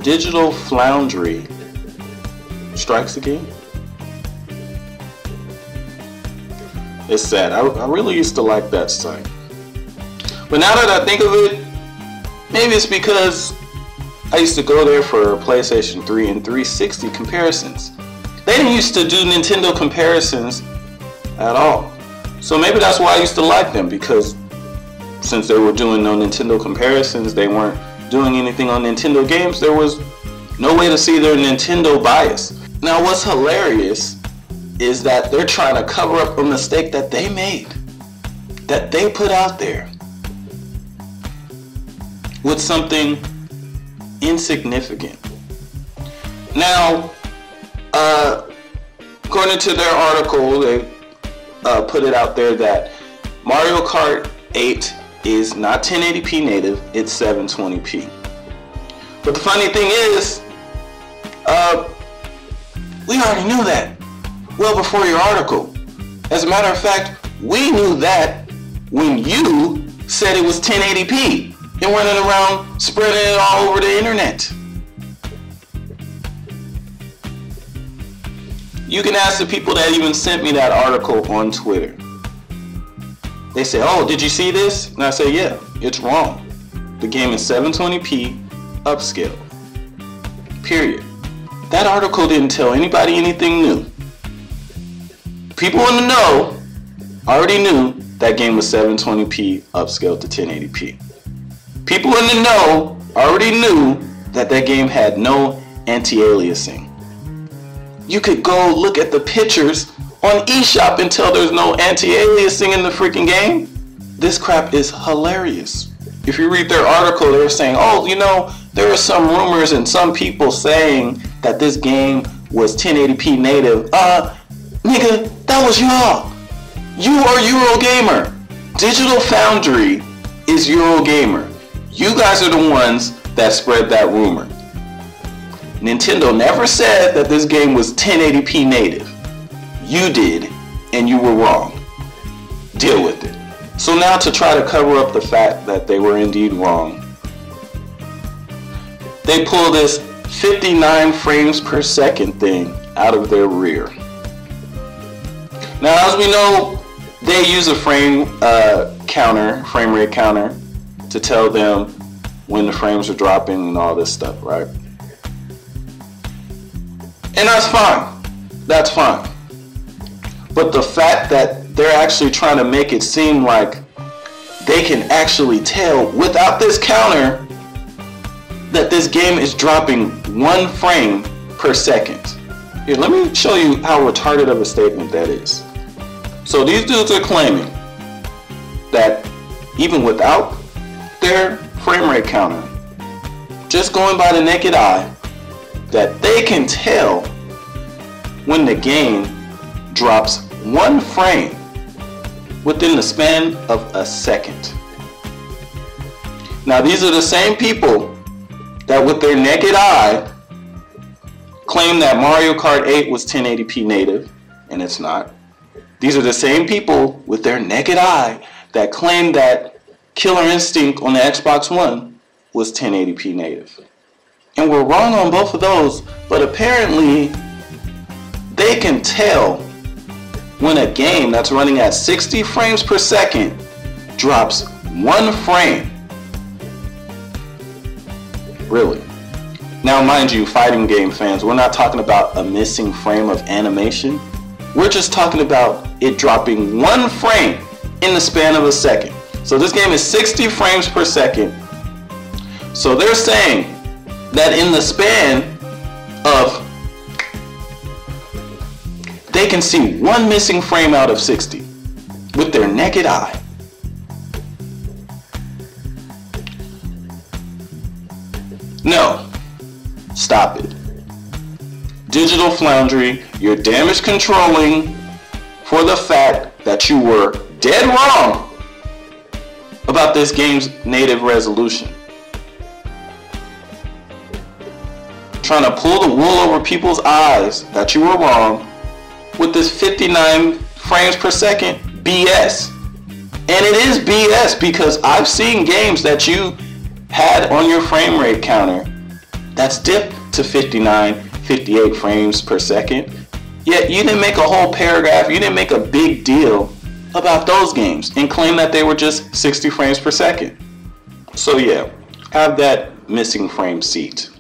Digital Floundry strikes again. It's sad. I really used to like that site. But now that I think of it, maybe it's because I used to go there for PlayStation 3 and 360 comparisons. They didn't used to do Nintendo comparisons at all. So maybe that's why I used to like them, because since they were doing no Nintendo comparisons, they weren't doing anything on Nintendo games, there was no way to see their Nintendo bias. Now what's hilarious is that they're trying to cover up a mistake that they made, that they put out there, with something insignificant. Now, according to their article, they put it out there that Mario Kart 8 is not 1080p native, it's 720p. But the funny thing is, we already knew that well before your article. As a matter of fact, we knew that when you said it was 1080p and running around spreading it all over the internet. You can ask the people that even sent me that article on Twitter. They say, oh, did you see this? And I say, yeah, it's wrong. The game is 720p upscale. Period. That article didn't tell anybody anything new. People in the know already knew that game was 720p upscaled to 1080p. People in the know already knew that that game had no anti-aliasing. You could go look at the pictures on eShop and tell there's no anti-aliasing in the freaking game. This crap is hilarious. If you read their article, they're saying, oh, you know, there are some rumors and some people saying that this game was 1080p native. Nigga, that was y'all. You are Eurogamer. Digital Foundry is Eurogamer. You guys are the ones that spread that rumor. Nintendo never said that this game was 1080p native. You did, and you were wrong. Deal with it. So now, to try to cover up the fact that they were indeed wrong, they pull this 59 frames per second thing out of their rear. Now, as we know, they use a frame rate counter, to tell them when the frames are dropping and all this stuff, right? And that's fine. That's fine. But the fact that they're actually trying to make it seem like they can actually tell without this counter that this game is dropping 1 frame per second. Here, let me show you how retarded of a statement that is. So these dudes are claiming that even without their frame rate counter, just going by the naked eye, that they can tell when the game drops 1 frame within the span of a second. Now, these are the same people that with their naked eye claim that Mario Kart 8 was 1080p native, and it's not. These are the same people with their naked eye that claim that Killer Instinct on the Xbox One was 1080p native. And we're wrong on both of those, but apparently they can tell when a game that's running at 60 frames per second drops 1 frame. Really. Now, mind you, fighting game fans, we're not talking about a missing frame of animation. We're just talking about it dropping 1 frame in the span of a second. So this game is 60 frames per second. So they're saying that in the span of, they can see 1 missing frame out of 60 with their naked eye. No, stop it. Digital Floundry, you're damage controlling for the fact that you were dead wrong about this game's native resolution. Trying to pull the wool over people's eyes that you were wrong with this 59 frames per second BS. And it is BS, because I've seen games that you had on your frame rate counter that's dipped to 59, 58 frames per second. Yet you didn't make a whole paragraph, you didn't make a big deal about those games and claim that they were just 60 frames per second. So yeah, have that missing frame seat.